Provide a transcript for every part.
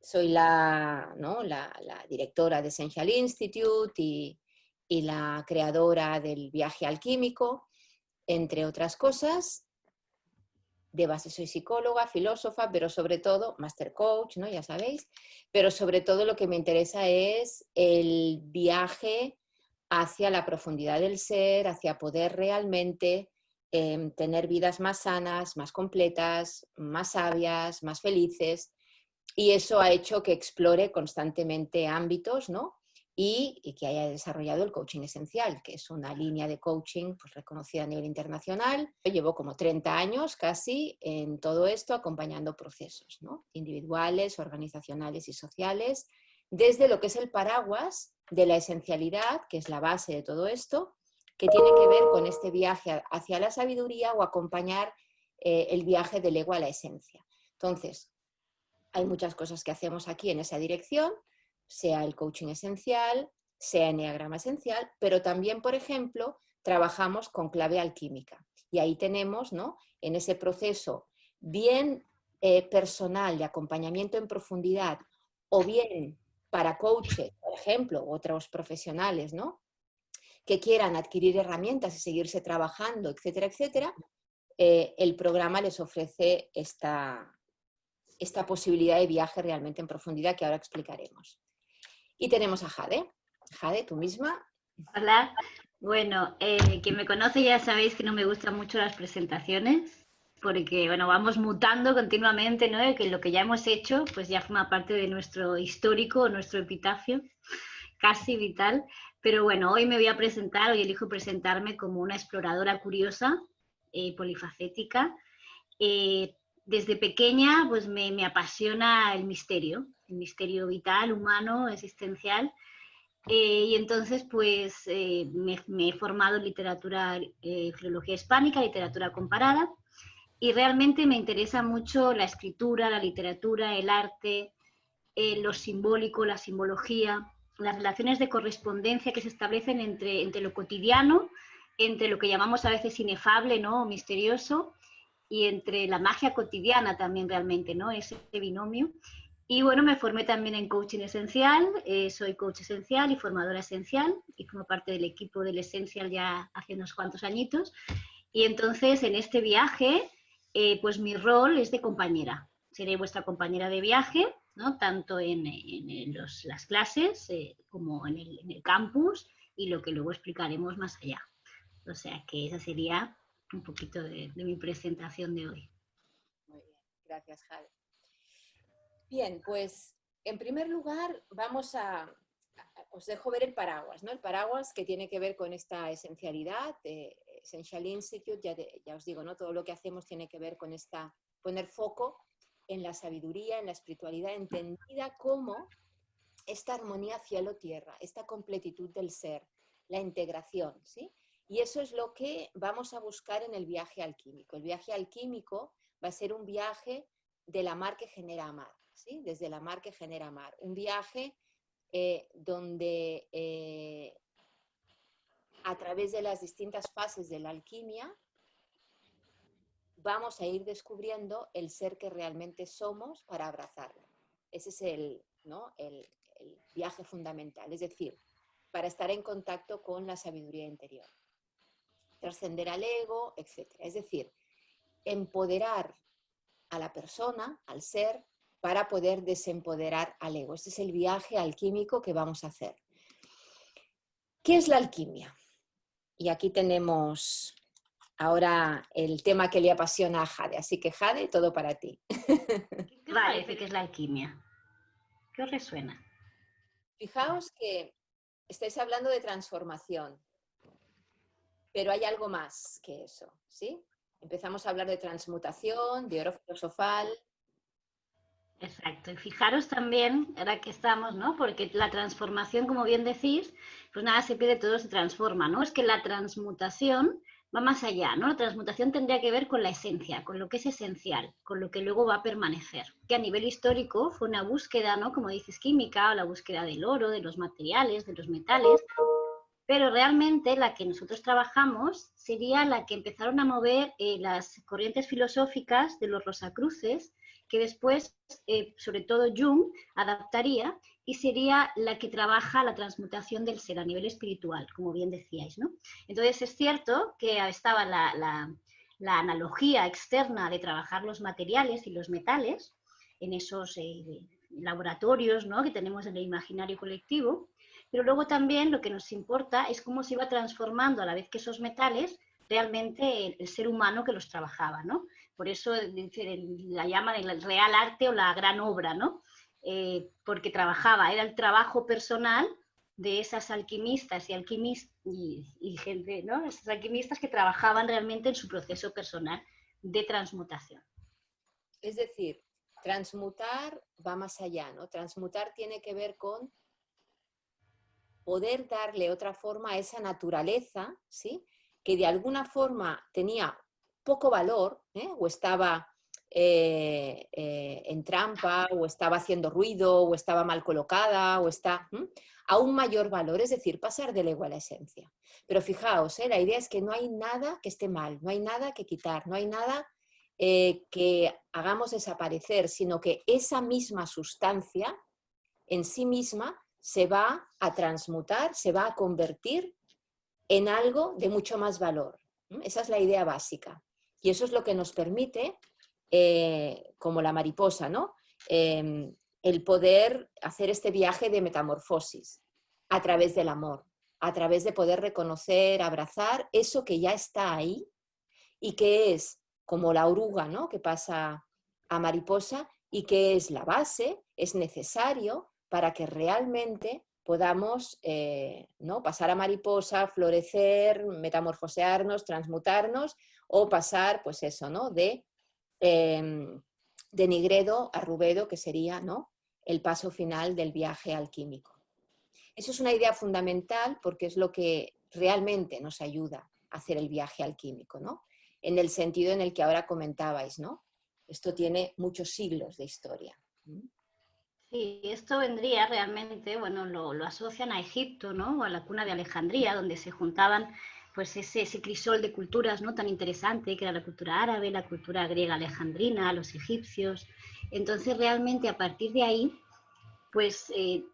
soy la directora de Essential Institute y la creadora del viaje alquímico, entre otras cosas. De base soy psicóloga, filósofa, pero sobre todo, master coach, ¿no? Ya sabéis, pero sobre todo lo que me interesa es el viaje hacia la profundidad del ser, hacia poder realmente tener vidas más sanas, más completas, más sabias, más felices, y eso ha hecho que explore constantemente ámbitos, ¿no? Y que haya desarrollado el coaching esencial, que es una línea de coaching pues, reconocida a nivel internacional. Yo llevo como 30 años casi en todo esto, acompañando procesos, ¿no? Individuales, organizacionales y sociales, desde lo que es el paraguas de la esencialidad, que es la base de todo esto, que tiene que ver con este viaje hacia la sabiduría o acompañar el viaje del ego a la esencia. Entonces, hay muchas cosas que hacemos aquí en esa dirección, sea el coaching esencial, sea enneagrama esencial, pero también, por ejemplo, trabajamos con clave alquímica. Y ahí tenemos, ¿no? En ese proceso bien personal de acompañamiento en profundidad o bien para coaches, por ejemplo, otros profesionales, ¿no? Que quieran adquirir herramientas y seguirse trabajando, etcétera, etcétera, el programa les ofrece esta posibilidad de viaje realmente en profundidad que ahora explicaremos. Y tenemos a Jade. Jade, tú misma. Hola. Bueno, quien me conoce ya sabéis que no me gustan mucho las presentaciones, porque bueno, vamos mutando continuamente, ¿no? Y que lo que ya hemos hecho, pues ya forma parte de nuestro histórico, nuestro epitafio, casi vital. Pero bueno, hoy me voy a presentar, hoy elijo presentarme como una exploradora curiosa, polifacética. Desde pequeña, pues me apasiona el misterio vital, humano, existencial. Y entonces, pues, me he formado en literatura, filología hispánica, literatura comparada, y realmente me interesa mucho la escritura, la literatura, el arte, lo simbólico, la simbología, las relaciones de correspondencia que se establecen entre lo cotidiano, entre lo que llamamos a veces inefable, ¿no? O misterioso, y entre la magia cotidiana también realmente, ¿no? Ese binomio. Y bueno, me formé también en coaching esencial, soy coach esencial y formadora esencial y formo parte del equipo del Essential ya hace unos cuantos añitos. Y entonces en este viaje, pues mi rol es de compañera. Seré vuestra compañera de viaje, ¿no? Tanto en las clases como en el campus y lo que luego explicaremos más allá. O sea que esa sería un poquito de mi presentación de hoy. Muy bien, gracias, Jade. Bien, pues en primer lugar os dejo ver el paraguas, ¿no? El paraguas que tiene que ver con esta esencialidad, Essential Institute, ya os digo, ¿no? Todo lo que hacemos tiene que ver con poner foco en la sabiduría, en la espiritualidad, entendida como esta armonía cielo-tierra, esta completitud del ser, la integración, ¿sí? Y eso es lo que vamos a buscar en el viaje alquímico. El viaje alquímico va a ser un viaje de la mar que genera mar, ¿sí? Desde la mar que genera mar. Un viaje donde a través de las distintas fases de la alquimia vamos a ir descubriendo el ser que realmente somos para abrazarlo. Ese es el viaje fundamental, es decir, para estar en contacto con la sabiduría interior, trascender al ego, etc. Es decir, empoderar a la persona, al ser, para poder desempoderar al ego. Este es el viaje alquímico que vamos a hacer. ¿Qué es la alquimia? Y aquí tenemos ahora el tema que le apasiona a Jade. Así que, Jade, todo para ti. ¿Qué os parece que es la alquimia? ¿Qué os resuena? Fijaos que estáis hablando de transformación, pero hay algo más que eso, ¿sí? Empezamos a hablar de transmutación, de oro filosofal. Exacto, y fijaros también, ahora que estamos, ¿no? Porque la transformación, como bien decís, pues nada se pierde, todo se transforma, ¿no? Es que la transmutación va más allá, ¿no? La transmutación tendría que ver con la esencia, con lo que es esencial, con lo que luego va a permanecer. Que a nivel histórico fue una búsqueda, ¿no? Como dices, química, o la búsqueda del oro, de los materiales, de los metales, pero realmente la que nosotros trabajamos sería la que empezaron a mover las corrientes filosóficas de los Rosacruces que después, sobre todo Jung, adaptaría y sería la que trabaja la transmutación del ser a nivel espiritual, como bien decíais, ¿no? Entonces es cierto que estaba la analogía externa de trabajar los materiales y los metales en esos laboratorios, ¿no?, que tenemos en el imaginario colectivo, pero luego también lo que nos importa es cómo se iba transformando a la vez que esos metales realmente el ser humano que los trabajaba, ¿no? Por eso la llaman el real arte o la gran obra, ¿no? Porque trabajaba, era el trabajo personal de esas alquimistas y gente, ¿no? Esas alquimistas que trabajaban realmente en su proceso personal de transmutación. Es decir, transmutar va más allá, ¿no? Transmutar tiene que ver con poder darle otra forma a esa naturaleza, ¿sí?, que de alguna forma tenía poco valor, o estaba en trampa, o estaba haciendo ruido, o estaba mal colocada, o está a un mayor valor, es decir, pasar del ego a la esencia. Pero fijaos, la idea es que no hay nada que esté mal, no hay nada que quitar, no hay nada que hagamos desaparecer, sino que esa misma sustancia en sí misma se va a transmutar, se va a convertir en algo de mucho más valor. Esa es la idea básica. Y eso es lo que nos permite, como la mariposa, ¿no?, el poder hacer este viaje de metamorfosis a través del amor, a través de poder reconocer, abrazar eso que ya está ahí y que es como la oruga, ¿no?, que pasa a mariposa y que es la base, es necesario para que realmente podamos ¿no?, pasar a mariposa, florecer, metamorfosearnos, transmutarnos o pasar, pues eso, ¿no?, de Nigredo a Rubedo, que sería, ¿no?, el paso final del viaje alquímico. Eso es una idea fundamental porque es lo que realmente nos ayuda a hacer el viaje alquímico, ¿no?, en el sentido en el que ahora comentabais, ¿no? Esto tiene muchos siglos de historia. Sí, esto vendría realmente, bueno, lo asocian a Egipto, ¿no?, o a la cuna de Alejandría, donde se juntaban pues ese crisol de culturas, ¿no?, tan interesante, que era la cultura árabe, la cultura griega alejandrina, los egipcios. Entonces, realmente, a partir de ahí, pues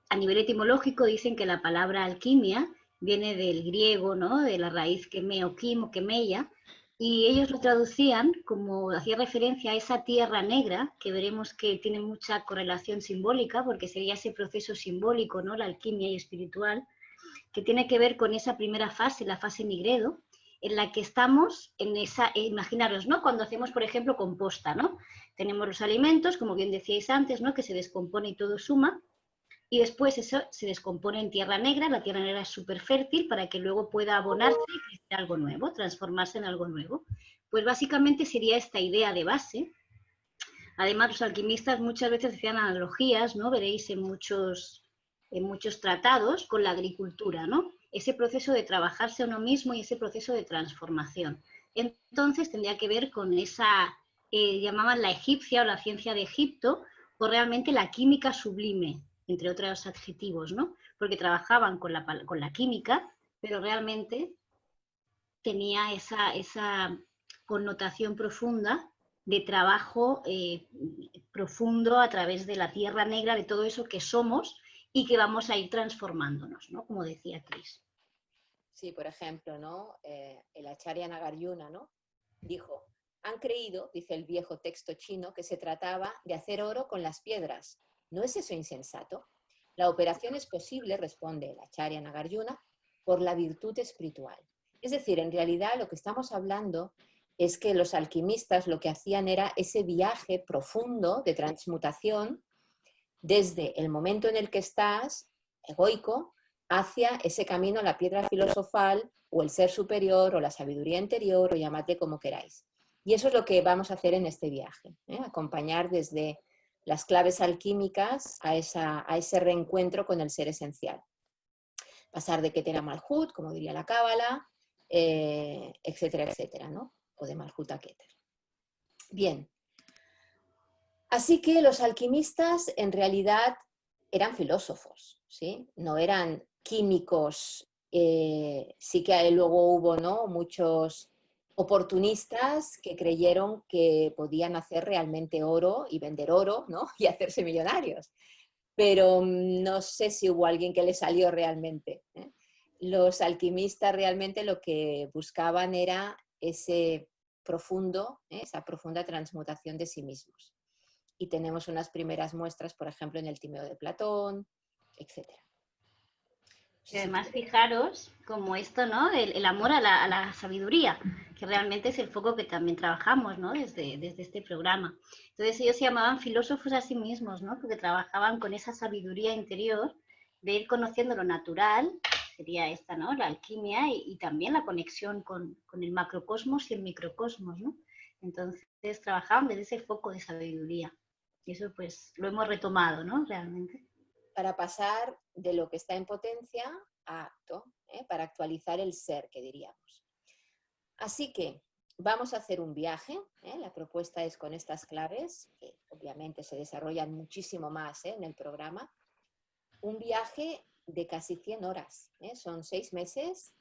a nivel etimológico dicen que la palabra alquimia viene del griego, ¿no?, de la raíz quemeo, quimo, quemeia, y ellos lo traducían como hacía referencia a esa tierra negra, que veremos que tiene mucha correlación simbólica, porque sería ese proceso simbólico, ¿no?, la alquimia y espiritual, que tiene que ver con esa primera fase, la fase Nigredo, en la que estamos en esa, imaginaros, ¿no?, cuando hacemos, por ejemplo, composta, ¿no? Tenemos los alimentos, como bien decíais antes, ¿no?, que se descompone y todo suma, y después eso se descompone en tierra negra. La tierra negra es súper fértil para que luego pueda abonarse y crecer algo nuevo, transformarse en algo nuevo. Pues básicamente sería esta idea de base. Además, los alquimistas muchas veces hacían analogías, ¿no?, veréis en muchos tratados, con la agricultura, ¿no?, ese proceso de trabajarse a uno mismo y ese proceso de transformación. Entonces tendría que ver con esa, llamaban la egipcia o la ciencia de Egipto, o realmente la química sublime, entre otros adjetivos, ¿no?, porque trabajaban con la química, pero realmente tenía esa connotación profunda de trabajo profundo a través de la tierra negra, de todo eso que somos y que vamos a ir transformándonos, ¿no?, como decía Cris. Sí, por ejemplo, ¿no?, el Acharya Nagarjuna, ¿no?, dijo: han creído, dice el viejo texto chino, que se trataba de hacer oro con las piedras. ¿No es eso insensato? La operación es posible, responde el Acharya Nagarjuna, por la virtud espiritual. Es decir, en realidad lo que estamos hablando es que los alquimistas lo que hacían era ese viaje profundo de transmutación desde el momento en el que estás, egoico, hacia ese camino a la piedra filosofal o el ser superior o la sabiduría interior, o llamadle como queráis. Y eso es lo que vamos a hacer en este viaje, acompañar desde las claves alquímicas a ese reencuentro con el ser esencial. Pasar de Keter a Malhut, como diría la Cábala, etcétera, etcétera, ¿no?, o de Malhut a Keter. Bien. Así que los alquimistas en realidad eran filósofos, ¿sí?, no eran químicos. Sí que luego hubo, ¿no?, muchos oportunistas que creyeron que podían hacer realmente oro y vender oro, ¿no? Y hacerse millonarios. Pero no sé si hubo alguien que le salió realmente, ¿eh? Los alquimistas realmente lo que buscaban era ese profundo, esa profunda transmutación de sí mismos. Y tenemos unas primeras muestras, por ejemplo, en el Timeo de Platón, etc. Y además, fijaros como esto, ¿no? El amor a la sabiduría, que realmente es el foco que también trabajamos, ¿no? Desde este programa. Entonces ellos se llamaban filósofos a sí mismos, ¿no? Porque trabajaban con esa sabiduría interior de ir conociendo lo natural, sería esta, ¿no? La alquimia y también la conexión con el macrocosmos y el microcosmos, ¿no? Entonces trabajaban desde ese foco de sabiduría. Y eso pues lo hemos retomado, ¿no? Realmente. Para pasar de lo que está en potencia a acto, para actualizar el ser, que diríamos. Así que vamos a hacer un viaje, la propuesta es con estas claves, que obviamente se desarrollan muchísimo más en el programa, un viaje de casi 100 horas, son 6 meses,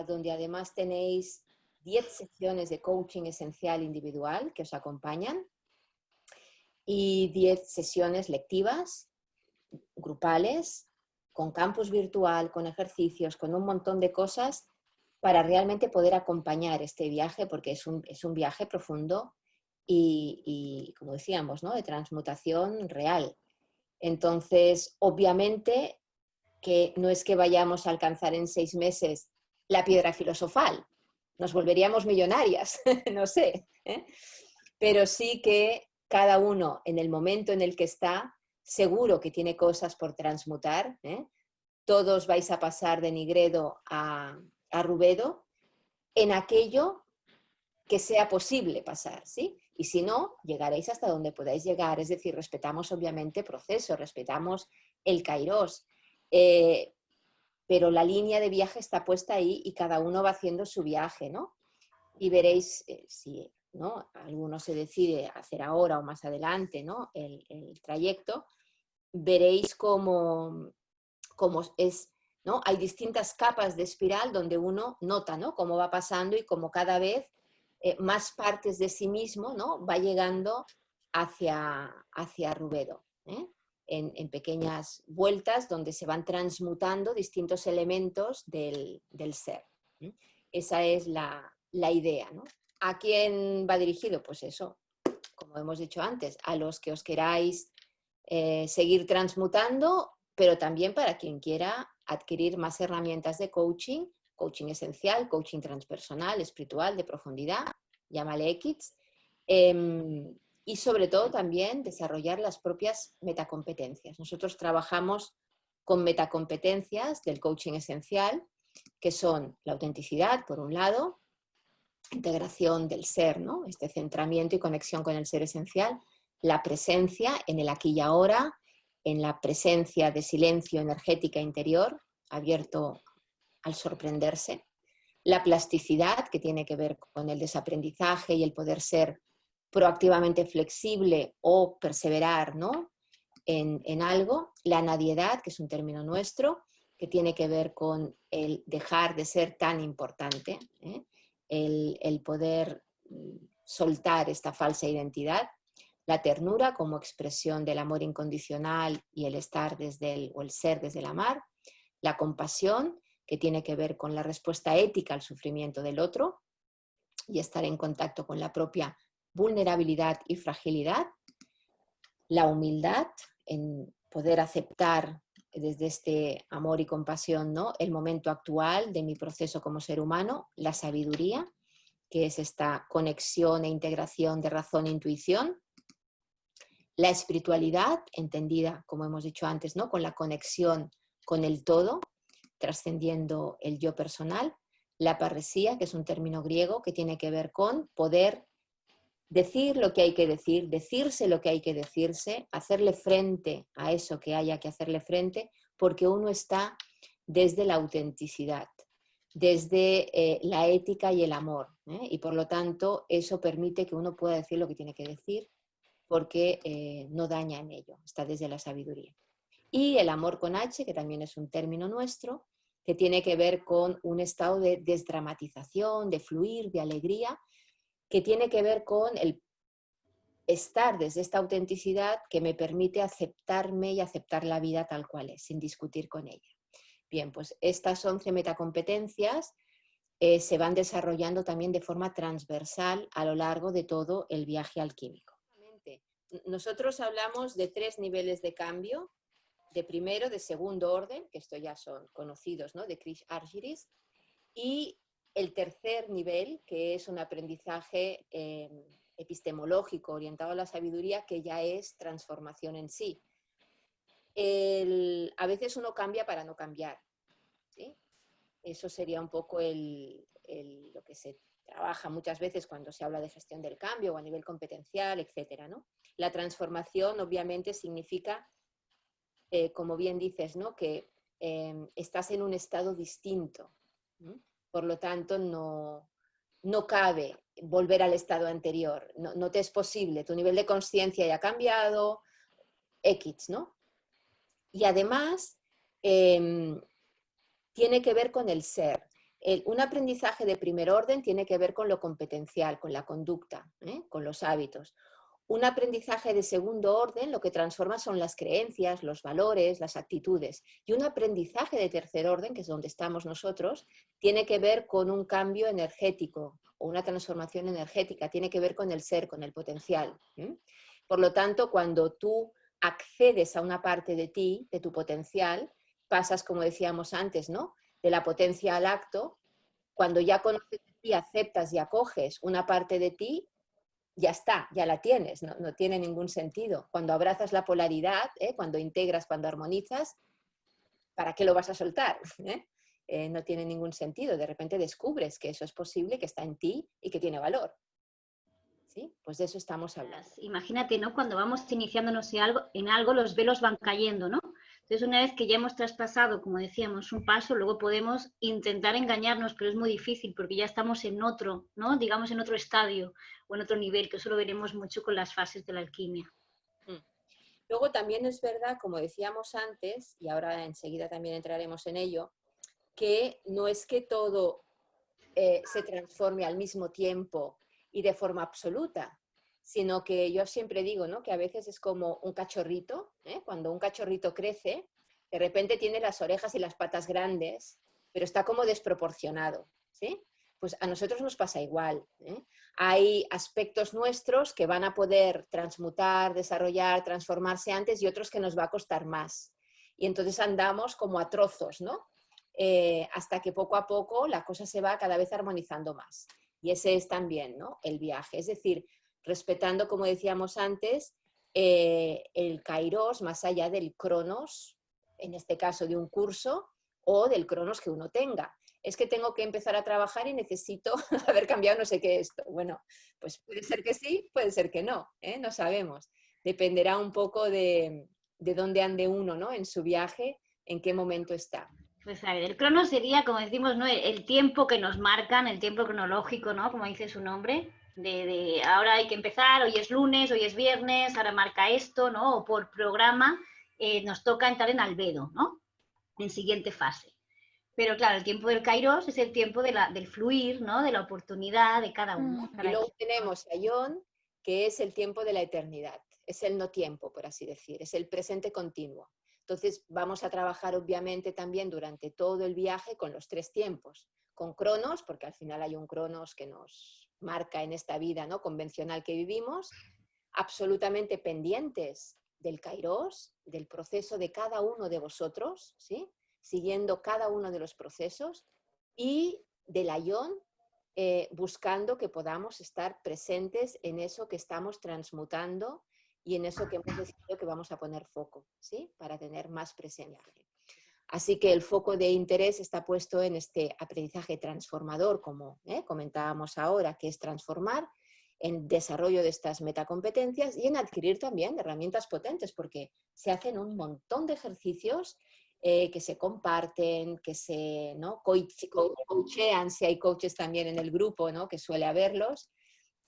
donde además tenéis 10 sesiones de coaching esencial individual que os acompañan y 10 sesiones lectivas grupales, con campus virtual, con ejercicios, con un montón de cosas para realmente poder acompañar este viaje, porque es un viaje profundo y, como decíamos, ¿no? De transmutación real. Entonces, obviamente que no es que vayamos a alcanzar en 6 meses la piedra filosofal, nos volveríamos millonarias, no sé, ¿eh? Pero sí que cada uno en el momento en el que está, seguro que tiene cosas por transmutar, ¿eh? Todos vais a pasar de Nigredo a Rubedo en aquello que sea posible pasar, ¿sí? Y si no, llegaréis hasta donde podáis llegar, es decir, respetamos obviamente proceso, respetamos el Kairos, pero la línea de viaje está puesta ahí y cada uno va haciendo su viaje, ¿no? Y veréis si, ¿no? Alguno se decide hacer ahora o más adelante, ¿no? el trayecto, veréis cómo es, ¿no? Hay distintas capas de espiral donde uno nota, ¿no? Cómo va pasando y cómo cada vez más partes de sí mismo, ¿no? Va llegando hacia Rubedo, ¿eh? En pequeñas vueltas donde se van transmutando distintos elementos del ser. ¿eh? Esa es la idea, ¿no? ¿A quién va dirigido? Pues eso, como hemos dicho antes, a los que os queráis seguir transmutando, pero también para quien quiera adquirir más herramientas de coaching, coaching esencial, coaching transpersonal, espiritual, de profundidad, llámale X, y sobre todo también desarrollar las propias metacompetencias. Nosotros trabajamos con metacompetencias del coaching esencial, que son la autenticidad, por un lado, integración del ser, ¿no? Este centramiento y conexión con el ser esencial, la presencia en el aquí y ahora, en la presencia de silencio energética interior, abierto al sorprenderse, la plasticidad, que tiene que ver con el desaprendizaje y el poder ser proactivamente flexible o perseverar, ¿no? en algo, la nadiedad, que es un término nuestro, que tiene que ver con el dejar de ser tan importante, ¿eh? el poder soltar esta falsa identidad, la ternura como expresión del amor incondicional y el estar desde o el ser desde el amar, la compasión, que tiene que ver con la respuesta ética al sufrimiento del otro y estar en contacto con la propia vulnerabilidad y fragilidad, la humildad, en poder aceptar desde este amor y compasión, ¿no? El momento actual de mi proceso como ser humano, la sabiduría, que es esta conexión e integración de razón e intuición, la espiritualidad, entendida, como hemos dicho antes, ¿no? Con la conexión con el todo, trascendiendo el yo personal, la parresía, que es un término griego que tiene que ver con poder decir lo que hay que decir, decirse lo que hay que decirse, hacerle frente a eso que haya que hacerle frente, porque uno está desde la autenticidad, desde la ética y el amor, y por lo tanto eso permite que uno pueda decir lo que tiene que decir, porque no daña en ello, está desde la sabiduría. Y el amor con H, que también es un término nuestro, que tiene que ver con un estado de desdramatización, de fluir, de alegría, que tiene que ver con el estar desde esta autenticidad que me permite aceptarme y aceptar la vida tal cual es, sin discutir con ella. Bien, pues estas 11 metacompetencias se van desarrollando también de forma transversal a lo largo de todo el viaje alquímico. Nosotros hablamos de 3 niveles de cambio, de primero, de segundo orden, que estos ya son conocidos, ¿no?, de Krish Argyris, y el tercer nivel, que es un aprendizaje epistemológico orientado a la sabiduría, que ya es transformación en sí. A veces uno cambia para no cambiar, ¿sí? Eso sería un poco lo que se trabaja muchas veces cuando se habla de gestión del cambio o a nivel competencial, etcétera, ¿no? La transformación obviamente significa, como bien dices, ¿no?, que estás en un estado distinto, ¿no? Por lo tanto no cabe volver al estado anterior, no te es posible, tu nivel de conciencia ya ha cambiado, X, ¿no? Y además tiene que ver con el ser. Un aprendizaje de primer orden tiene que ver con lo competencial, con la conducta, con los hábitos. Un aprendizaje de segundo orden lo que transforma son las creencias, los valores, las actitudes. Y un aprendizaje de tercer orden, que es donde estamos nosotros, tiene que ver con un cambio energético o una transformación energética, tiene que ver con el ser, con el potencial. Por lo tanto, cuando tú accedes a una parte de ti, de tu potencial, pasas, como decíamos antes, ¿no?, de la potencia al acto. Cuando ya conoces de ti, aceptas y acoges una parte de ti, ya está, ya la tienes, no tiene ningún sentido. Cuando abrazas la polaridad, cuando integras, cuando armonizas, ¿para qué lo vas a soltar? No tiene ningún sentido. De repente descubres que eso es posible, que está en ti y que tiene valor. ¿Sí? Pues de eso estamos hablando. Imagínate, ¿no?, cuando vamos iniciándonos en algo, los velos van cayendo, ¿no? Entonces, una vez que ya hemos traspasado, como decíamos, un paso, luego podemos intentar engañarnos, pero es muy difícil porque ya estamos en otro, ¿no?, digamos, en otro estadio o en otro nivel, que eso lo veremos mucho con las fases de la alquimia. Luego también es verdad, como decíamos antes, y ahora enseguida también entraremos en ello, que no es que todo se transforme al mismo tiempo y de forma absoluta, sino que yo siempre digo, ¿no?, que a veces es como un cachorrito, cuando un cachorrito crece, de repente tiene las orejas y las patas grandes, pero está como desproporcionado, ¿sí? Pues a nosotros nos pasa igual. Hay aspectos nuestros que van a poder transmutar, desarrollar, transformarse antes y otros que nos va a costar más. Y entonces andamos como a trozos, ¿no? Hasta que poco a poco la cosa se va cada vez armonizando más. Y ese es también, ¿no?, el viaje. Es decir, respetando, como decíamos antes, el kairos más allá del cronos, en este caso de un curso, o del cronos que uno tenga. Es que tengo que empezar a trabajar y necesito haber cambiado no sé qué esto. Bueno, pues puede ser que sí, puede ser que no, no sabemos. Dependerá un poco de dónde ande uno, ¿no?, en su viaje, en qué momento está. Pues a ver, el crono sería, como decimos, ¿no?, el tiempo que nos marcan, el tiempo cronológico, ¿no?, como dice su nombre, de ahora hay que empezar, hoy es lunes, hoy es viernes, ahora marca esto, ¿no?, o por programa nos toca entrar en albedo, ¿no?, en siguiente fase. Pero claro, el tiempo del kairos es el tiempo del fluir, ¿no?, de la oportunidad de cada uno. Y luego tenemos a Ion, que es el tiempo de la eternidad, es el no tiempo, por así decir, es el presente continuo. Entonces vamos a trabajar obviamente también durante todo el viaje con los 3 tiempos, con cronos, porque al final hay un cronos que nos marca en esta vida, ¿no?, convencional que vivimos, absolutamente pendientes del kairos, del proceso de cada uno de vosotros, ¿sí?, siguiendo cada uno de los procesos, y del Ion, buscando que podamos estar presentes en eso que estamos transmutando y en eso que hemos decidido que vamos a poner foco, ¿sí?, para tener más presencia. Así que el foco de interés está puesto en este aprendizaje transformador, como comentábamos ahora, que es transformar, en desarrollo de estas metacompetencias y en adquirir también herramientas potentes, porque se hacen un montón de ejercicios que se comparten, que se, ¿no?, coachean, si hay coaches también en el grupo, ¿no?, que suele haberlos,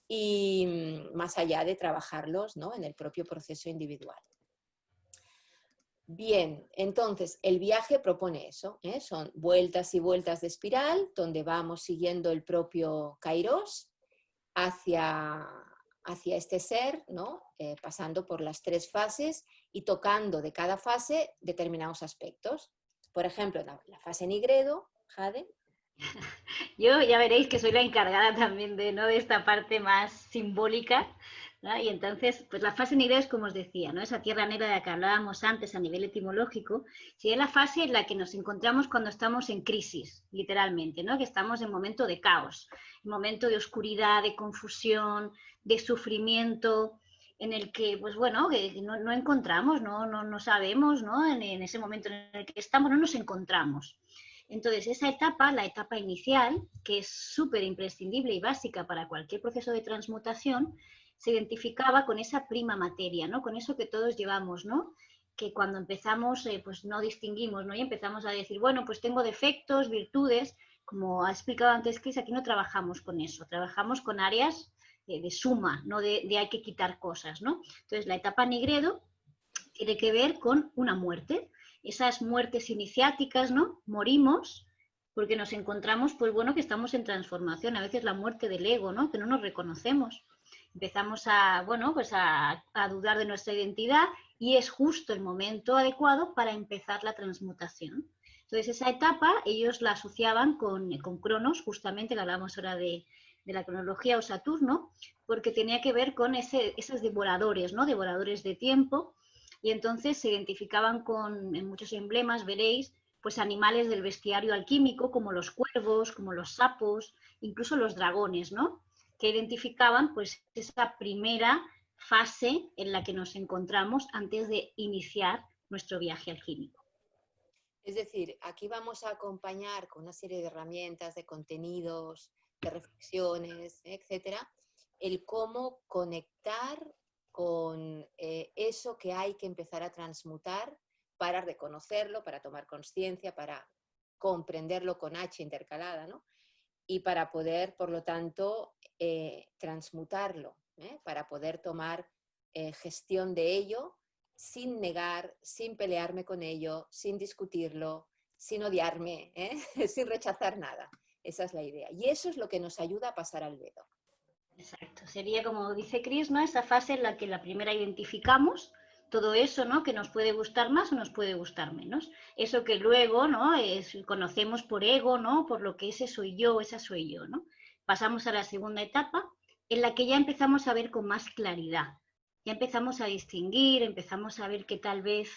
y más allá de trabajarlos, ¿no?, en el propio proceso individual. Bien, entonces el viaje propone eso, ¿eh? Son vueltas y vueltas de espiral donde vamos siguiendo el propio Kairos hacia, hacia este ser, ¿no? Pasando por las 3 fases y tocando de cada fase determinados aspectos. Por ejemplo, la fase Nigredo, Jade. Yo ya veréis que soy la encargada también de, ¿no?, de esta parte más simbólica, ¿no? Y entonces, pues la fase negra es como os decía, ¿no? Esa tierra negra de la que hablábamos antes a nivel etimológico, sería la fase en la que nos encontramos cuando estamos en crisis, literalmente, ¿no? Que estamos en momento de caos, en momento de oscuridad, de confusión, de sufrimiento, en el que, pues bueno, que no encontramos, no sabemos, ¿no? En ese momento en el que estamos, no nos encontramos. Entonces, esa etapa, la etapa inicial, que es súper imprescindible y básica para cualquier proceso de transmutación, se identificaba con esa prima materia, ¿no? Con eso que todos llevamos, ¿no? Que cuando empezamos, pues no distinguimos, ¿no? Y empezamos a decir, bueno, pues tengo defectos, virtudes, como ha explicado antes Chris, aquí no trabajamos con eso, trabajamos con áreas de suma, no de hay que quitar cosas, ¿no? Entonces, la etapa Nigredo tiene que ver con una muerte, esas muertes iniciáticas, ¿no? Morimos porque nos encontramos, pues bueno, que estamos en transformación, a veces la muerte del ego, ¿no? Que no nos reconocemos. Empezamos a, bueno, pues a dudar de nuestra identidad y es justo el momento adecuado para empezar la transmutación. Entonces, esa etapa ellos la asociaban con Cronos, justamente, que hablamos ahora de la cronología o Saturno, porque tenía que ver con esos devoradores, ¿no? Devoradores de tiempo, y entonces se identificaban con, en muchos emblemas, veréis, pues animales del bestiario alquímico, como los cuervos, como los sapos, incluso los dragones, ¿no? Que identificaban pues esa primera fase en la que nos encontramos antes de iniciar nuestro viaje alquímico. Es decir, aquí vamos a acompañar con una serie de herramientas, de contenidos, de reflexiones, etcétera, el cómo conectar con eso que hay que empezar a transmutar para reconocerlo, para tomar conciencia, para comprenderlo con H intercalada, ¿no? Y para poder, por lo tanto, transmutarlo, para poder tomar gestión de ello sin negar, sin pelearme con ello, sin discutirlo, sin odiarme, sin rechazar nada. Esa es la idea. Y eso es lo que nos ayuda a pasar al Vedo. Exacto. Sería, como dice Chris, ¿no? Esa fase en la que la primera identificamos todo eso, ¿no? Que nos puede gustar más o nos puede gustar menos. Eso que luego, ¿no? Conocemos por ego, ¿no? Por lo que ese soy yo, esa soy yo, ¿no? Pasamos a la segunda etapa, en la que ya empezamos a ver con más claridad. Ya empezamos a distinguir, empezamos a ver que tal vez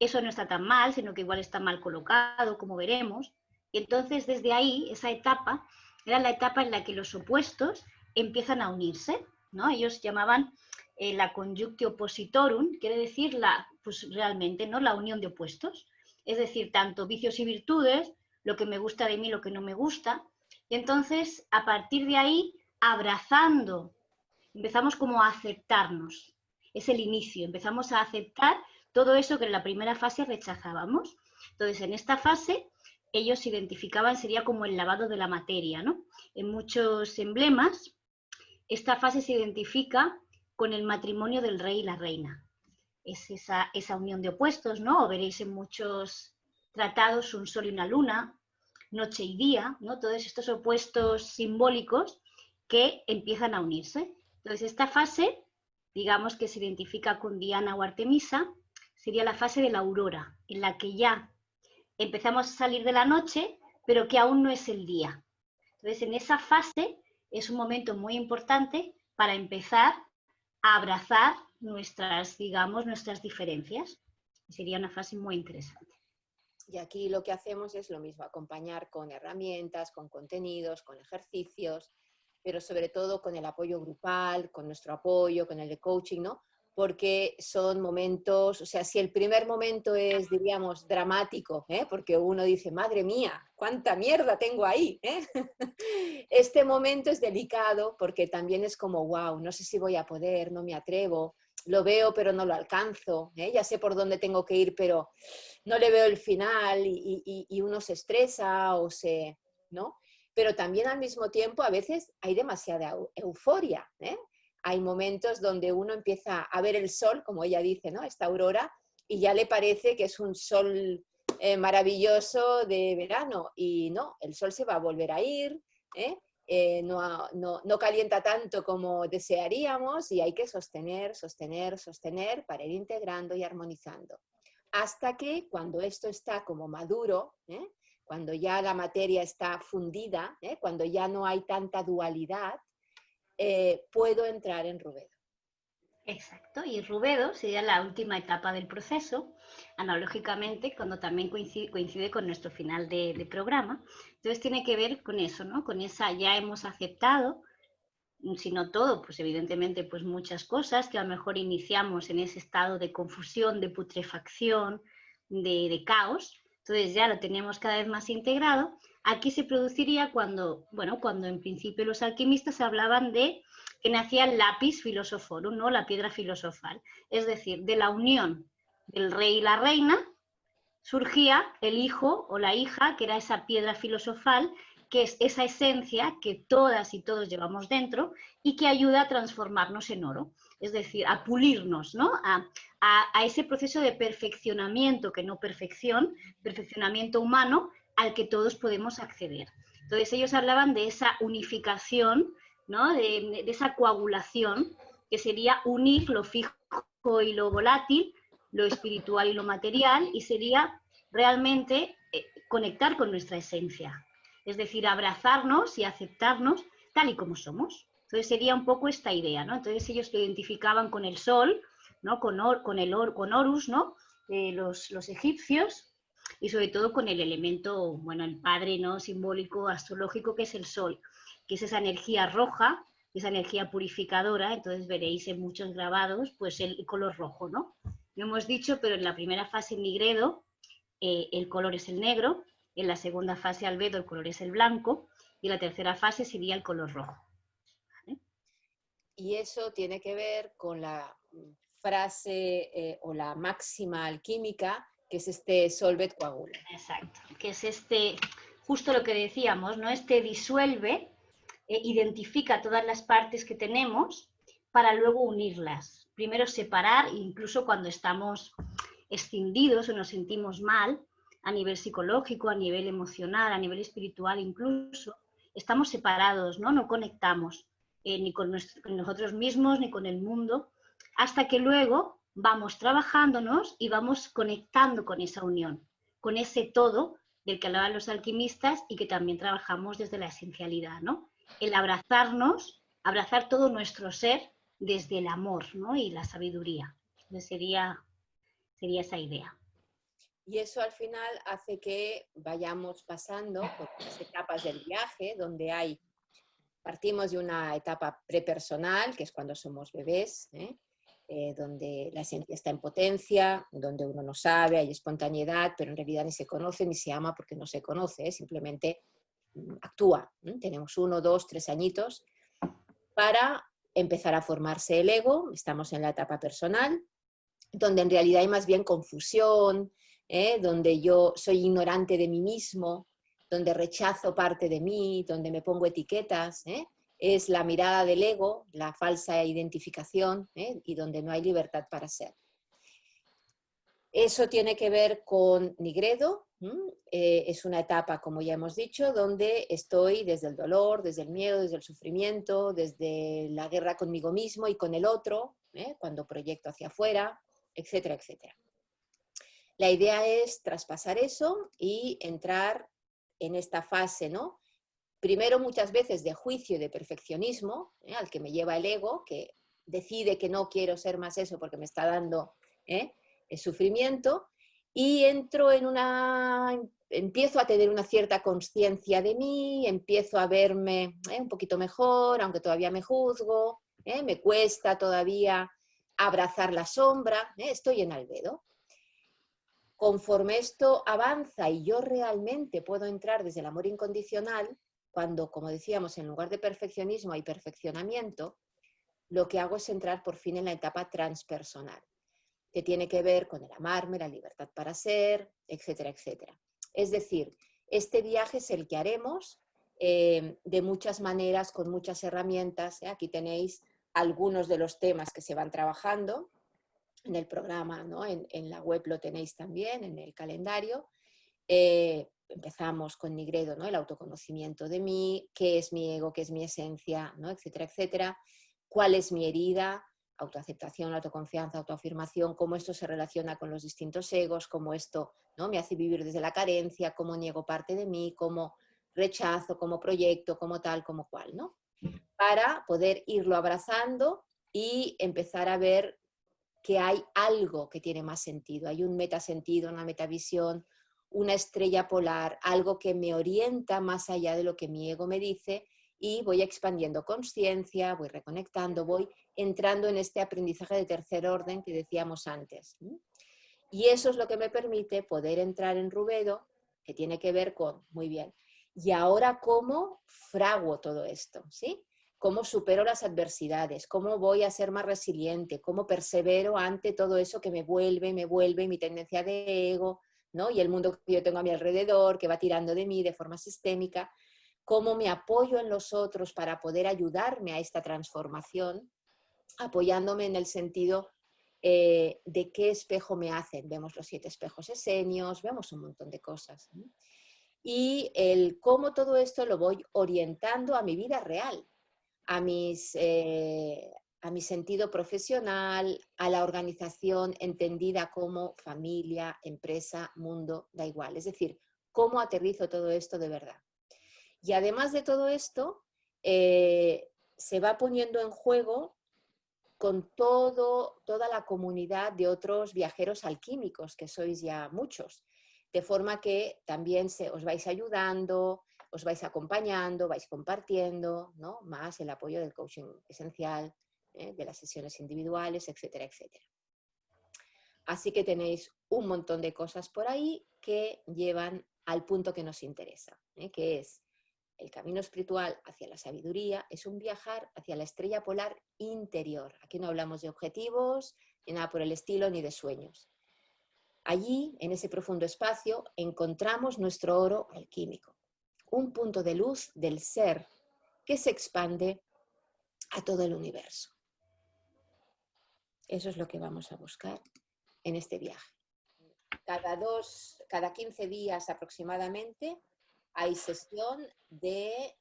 eso no está tan mal, sino que igual está mal colocado, como veremos. Y entonces, desde ahí, esa etapa era la etapa en la que los opuestos empiezan a unirse, ¿no? Ellos llamaban la conjunctio oppositorum, quiere decir pues realmente, ¿no? La unión de opuestos. Es decir, tanto vicios y virtudes, lo que me gusta de mí, lo que no me gusta. Y entonces, a partir de ahí, abrazando, empezamos como a aceptarnos. Es el inicio, empezamos a aceptar todo eso que en la primera fase rechazábamos. Entonces, en esta fase, ellos identificaban, sería como el lavado de la materia, ¿no? En muchos emblemas, esta fase se identifica con el matrimonio del rey y la reina. Es esa unión de opuestos, ¿no? O veréis en muchos tratados un sol y una luna, noche y día, ¿no? Todos estos opuestos simbólicos que empiezan a unirse. Entonces, esta fase, digamos que se identifica con Diana o Artemisa, sería la fase de la aurora, en la que ya empezamos a salir de la noche, pero que aún no es el día. Entonces, en esa fase es un momento muy importante para empezar a abrazar nuestras, digamos, nuestras diferencias. Sería una fase muy interesante. Y aquí lo que hacemos es lo mismo, acompañar con herramientas, con contenidos, con ejercicios, pero sobre todo con el apoyo grupal, con nuestro apoyo, con el de coaching, ¿no? Porque son momentos, o sea, si el primer momento es, diríamos, dramático, porque uno dice, madre mía, cuánta mierda tengo ahí, este momento es delicado porque también es como, wow, no sé si voy a poder, no me atrevo, lo veo pero no lo alcanzo, ya sé por dónde tengo que ir, pero no le veo el final y uno se estresa o se, ¿no? Pero también al mismo tiempo a veces hay demasiada euforia, Hay momentos donde uno empieza a ver el sol, como ella dice, ¿no? Esta aurora, y ya le parece que es un sol maravilloso de verano, y no, el sol se va a volver a ir, no calienta tanto como desearíamos, y hay que sostener, sostener, sostener para ir integrando y armonizando. Hasta que cuando esto está como maduro, cuando ya la materia está fundida, cuando ya no hay tanta dualidad, puedo entrar en Rubedo. Exacto, y Rubedo sería la última etapa del proceso, analógicamente, cuando también coincide con nuestro final de programa. Entonces tiene que ver con eso, ¿no? Con esa ya hemos aceptado, si no todo, pues evidentemente pues muchas cosas que a lo mejor iniciamos en ese estado de confusión, de putrefacción, de caos. Entonces ya lo tenemos cada vez más integrado. Aquí se produciría cuando, bueno, cuando en principio los alquimistas hablaban de que nacía el lápiz filosoforum, ¿no? La piedra filosofal. Es decir, de la unión del rey y la reina surgía el hijo o la hija, que era esa piedra filosofal, que es esa esencia que todas y todos llevamos dentro y que ayuda a transformarnos en oro, es decir, a pulirnos, ¿no? A ese proceso de perfeccionamiento, que no perfección, perfeccionamiento humano al que todos podemos acceder. Entonces ellos hablaban de esa unificación, ¿no? De esa coagulación, que sería unir lo fijo y lo volátil, lo espiritual y lo material, y sería realmente conectar con nuestra esencia. Es decir, abrazarnos y aceptarnos tal y como somos. Entonces sería un poco esta idea, ¿no? Entonces ellos lo identificaban con el sol, ¿no? Con Horus, ¿no? Los egipcios, y sobre todo con el elemento, bueno, el padre, ¿no? Simbólico, astrológico, que es el sol, que es esa energía roja, esa energía purificadora. Entonces veréis en muchos grabados, pues el color rojo, ¿no? Lo hemos dicho, pero en la primera fase Nigredo el color es el negro, en la segunda fase Albedo el color es el blanco y la tercera fase sería el color rojo. ¿Vale? Y eso tiene que ver con la frase o la máxima alquímica, que es este solvet coagula. Exacto, que es justo lo que decíamos, ¿no? Disuelve, identifica todas las partes que tenemos para luego unirlas. Primero separar, incluso cuando estamos escindidos o nos sentimos mal, a nivel psicológico, a nivel emocional, a nivel espiritual incluso, estamos separados, ¿no? No conectamos ni con nosotros mismos ni con el mundo, hasta que luego vamos trabajándonos y vamos conectando con esa unión, con ese todo del que hablaban los alquimistas y que también trabajamos desde la esencialidad, ¿no? El abrazarnos, abrazar todo nuestro ser desde el amor, ¿no? Y la sabiduría. Entonces sería esa idea. Y eso al final hace que vayamos pasando por las etapas del viaje, donde partimos de una etapa prepersonal, que es cuando somos bebés, donde la esencia está en potencia, donde uno no sabe, hay espontaneidad, pero en realidad ni se conoce ni se ama porque no se conoce, simplemente actúa. Tenemos 1, 2, 3 añitos para empezar a formarse el ego. Estamos en la etapa personal, donde en realidad hay más bien confusión, donde yo soy ignorante de mí mismo, donde rechazo parte de mí, donde me pongo etiquetas, es la mirada del ego, la falsa identificación, y donde no hay libertad para ser. Eso tiene que ver con Nigredo, es una etapa, como ya hemos dicho, donde estoy desde el dolor, desde el miedo, desde el sufrimiento, desde la guerra conmigo mismo y con el otro, cuando proyecto hacia afuera, etcétera, etcétera. La idea es traspasar eso y entrar en esta fase, ¿no? Primero muchas veces de juicio y de perfeccionismo, al que me lleva el ego, que decide que no quiero ser más eso porque me está dando el sufrimiento, y empiezo a tener una cierta conciencia de mí, empiezo a verme un poquito mejor, aunque todavía me juzgo, me cuesta todavía abrazar la sombra, estoy en albedo. Conforme esto avanza y yo realmente puedo entrar desde el amor incondicional, cuando, como decíamos, en lugar de perfeccionismo hay perfeccionamiento, lo que hago es entrar por fin en la etapa transpersonal, que tiene que ver con el amarme, la libertad para ser, etcétera, etcétera. Es decir, este viaje es el que haremos de muchas maneras, con muchas herramientas. Aquí tenéis algunos de los temas que se van trabajando. en el programa, ¿no? En la web lo tenéis también, en el calendario. Empezamos con Nigredo, ¿no? El autoconocimiento de mí, qué es mi ego, qué es mi esencia, ¿no? Etcétera, etcétera. ¿Cuál es mi herida? Autoaceptación, autoconfianza, autoafirmación, cómo esto se relaciona con los distintos egos, cómo esto, ¿no? Me hace vivir desde la carencia, cómo niego parte de mí, cómo rechazo, cómo proyecto, cómo tal, cómo cual, ¿no? Para poder irlo abrazando y empezar a ver que hay algo que tiene más sentido, hay un metasentido, una metavisión, una estrella polar, algo que me orienta más allá de lo que mi ego me dice, y voy expandiendo conciencia, voy reconectando, voy entrando en este aprendizaje de tercer orden que decíamos antes. Y eso es lo que me permite poder entrar en Rubedo, que tiene que ver con, muy bien, ¿y ahora cómo fraguo todo esto? ¿Sí? ¿Cómo supero las adversidades? ¿Cómo voy a ser más resiliente? ¿Cómo persevero ante todo eso que me vuelve, mi tendencia de ego, ¿no? Y el mundo que yo tengo a mi alrededor, que va tirando de mí de forma sistémica? ¿Cómo me apoyo en los otros para poder ayudarme a esta transformación? Apoyándome en el sentido de qué espejo me hacen. Vemos los 7 espejos esenios, vemos un montón de cosas, ¿no? Y el cómo todo esto lo voy orientando a mi vida real, a mi sentido profesional, a la organización entendida como familia, empresa, mundo, da igual. Es decir, cómo aterrizo todo esto de verdad. Y además de todo esto, se va poniendo en juego con toda la comunidad de otros viajeros alquímicos, que sois ya muchos. De forma que también os vais ayudando, os vais acompañando, vais compartiendo, ¿no? Más el apoyo del coaching esencial, de las sesiones individuales, etcétera, etcétera. Así que tenéis un montón de cosas por ahí que llevan al punto que nos interesa, que es el camino espiritual hacia la sabiduría, es un viajar hacia la estrella polar interior. Aquí no hablamos de objetivos, ni nada por el estilo, ni de sueños. Allí, en ese profundo espacio, encontramos nuestro oro alquímico, un punto de luz del ser que se expande a todo el universo. Eso es lo que vamos a buscar en este viaje. Cada 15 días aproximadamente hay sesión de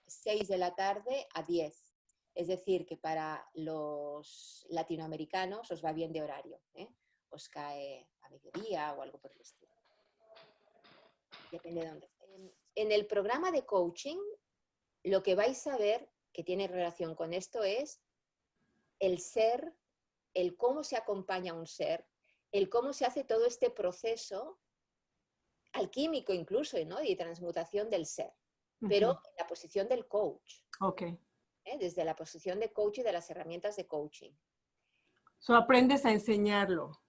6 de la tarde a 10. Es decir, que para los latinoamericanos os va bien de horario, os cae a mediodía o algo por el estilo. Depende de dónde. En el programa de coaching, lo que vais a ver que tiene relación con esto es el ser, el cómo se acompaña a un ser, el cómo se hace todo este proceso alquímico incluso, ¿no? Y transmutación del ser, pero en la posición del coach. Okay. Desde la posición de coach y de las herramientas de coaching. So, aprendes a enseñarlo.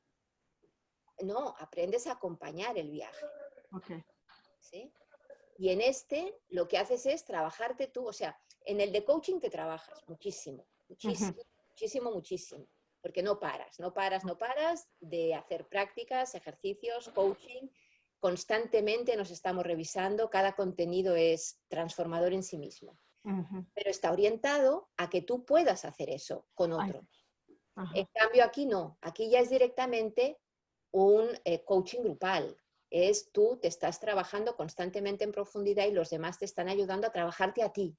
No, aprendes a acompañar el viaje. Okay. ¿Sí? Y en este lo que haces es trabajarte tú, o sea, en el de coaching te trabajas muchísimo, muchísimo, muchísimo, muchísimo, porque no paras de hacer prácticas, ejercicios, coaching. Constantemente nos estamos revisando, cada contenido es transformador en sí mismo, pero está orientado a que tú puedas hacer eso con otros. En cambio aquí no, aquí ya es directamente un coaching grupal, es tú te estás trabajando constantemente en profundidad y los demás te están ayudando a trabajarte a ti.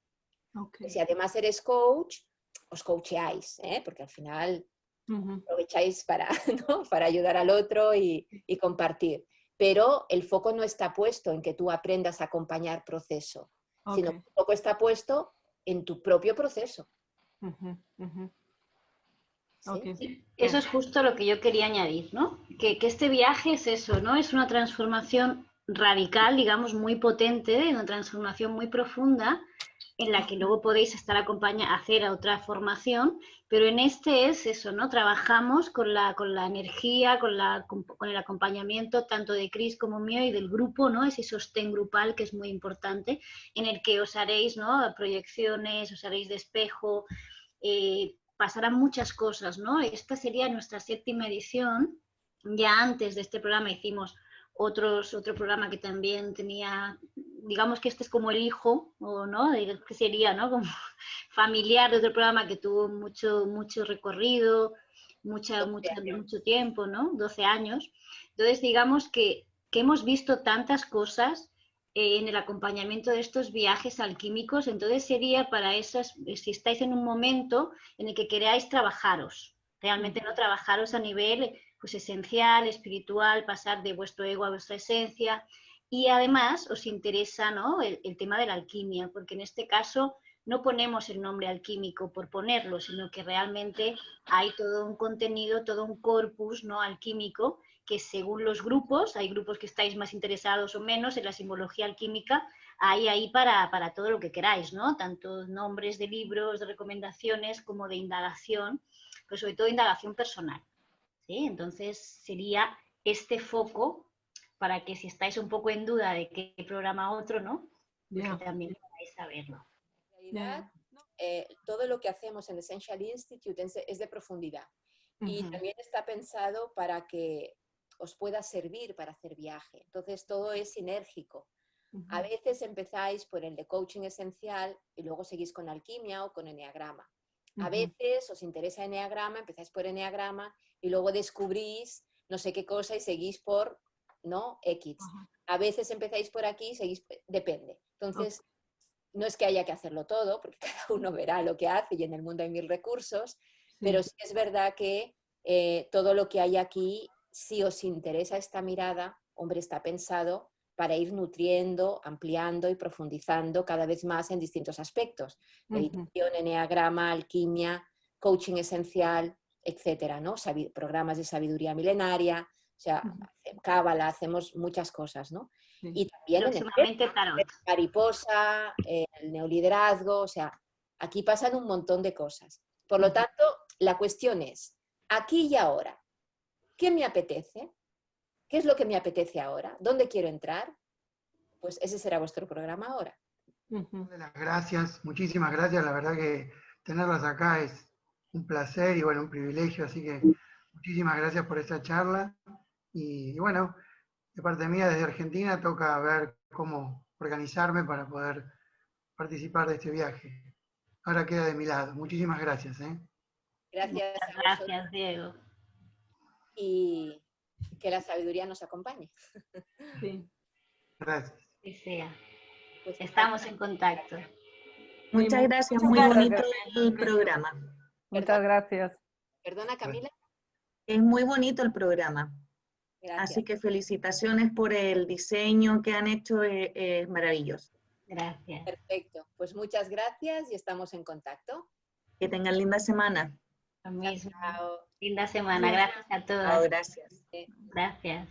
Okay. Si además eres coach, os coacheáis, porque al final aprovecháis para, ¿no? para ayudar al otro y compartir. Pero el foco no está puesto en que tú aprendas a acompañar proceso, sino que el foco está puesto en tu propio proceso. ¿Sí? Okay. Eso es justo lo que yo quería añadir, ¿no? Que este viaje es eso, ¿no? Es una transformación radical, digamos, muy potente, una transformación muy profunda, en la que luego podéis estar hacer otra formación, pero en este es eso, ¿no? Trabajamos con la energía, con el acompañamiento tanto de Cris como mío y del grupo, ¿no? Ese sostén grupal que es muy importante, en el que os haréis, ¿no? Proyecciones, os haréis de espejo, pasarán muchas cosas, ¿no? Esta sería nuestra 7ª edición. Ya antes de este programa hicimos otro programa que también tenía, digamos que este es como el hijo, o no, que sería, ¿no? Como familiar de otro programa que tuvo mucho recorrido, mucho tiempo, ¿no? 12 años. Entonces, digamos que hemos visto tantas cosas en el acompañamiento de estos viajes alquímicos. Entonces sería para esas, si estáis en un momento en el que queráis trabajaros, realmente no trabajaros a nivel pues esencial, espiritual, pasar de vuestro ego a vuestra esencia, y además os interesa, ¿no?, el tema de la alquimia, porque en este caso no ponemos el nombre alquímico por ponerlo, sino que realmente hay todo un contenido, todo un corpus, ¿no?, alquímico, que según los grupos, hay grupos que estáis más interesados o menos en la simbología alquímica, hay ahí para todo lo que queráis, ¿no? Tanto nombres de libros, de recomendaciones, como de indagación, pero sobre todo indagación personal, ¿sí? Entonces sería este foco para que si estáis un poco en duda de qué programa otro, ¿no? Pues que también podáis saberlo. En realidad, todo lo que hacemos en Essential Institute es de profundidad. Y también está pensado para que os pueda servir para hacer viaje. Entonces, todo es sinérgico. A veces empezáis por el de coaching esencial y luego seguís con alquimia o con eneagrama. A veces os interesa eneagrama, empezáis por eneagrama y luego descubrís no sé qué cosa y seguís por, ¿no?, X. A veces empezáis por aquí y seguís, depende. Entonces, no es que haya que hacerlo todo, porque cada uno verá lo que hace y en el mundo hay 1000 recursos, pero sí es verdad que todo lo que hay aquí, si os interesa esta mirada, hombre, está pensado para ir nutriendo, ampliando y profundizando cada vez más en distintos aspectos. Meditación, eneagrama, alquimia, coaching esencial, etcétera, ¿no? Programas de sabiduría milenaria, o sea, cábala, hacemos muchas cosas, ¿no? Y también en el mariposa, el neoliderazgo, o sea, aquí pasan un montón de cosas. Por lo tanto, la cuestión es, aquí y ahora, ¿qué me apetece? ¿Qué es lo que me apetece ahora? ¿Dónde quiero entrar? Pues ese será vuestro programa ahora. Gracias, muchísimas gracias. La verdad que tenerlas acá es un placer y bueno, un privilegio. Así que muchísimas gracias por esta charla. Y bueno, de parte mía desde Argentina toca ver cómo organizarme para poder participar de este viaje. Ahora queda de mi lado. Muchísimas gracias. Gracias a vosotros. Gracias, Diego. Y que la sabiduría nos acompañe. Sí. Gracias. Que sea. Pues estamos en contacto. Muchas gracias, muy bonito el programa. Muchas gracias. Perdona, Camila. Es muy bonito el programa. Gracias. Así que felicitaciones por el diseño que han hecho, es maravilloso. Gracias. Perfecto. Pues muchas gracias y estamos en contacto. Que tengan linda semana. Lo mismo. Chao. Linda semana. Gracias a todas. Chao, gracias. Gracias.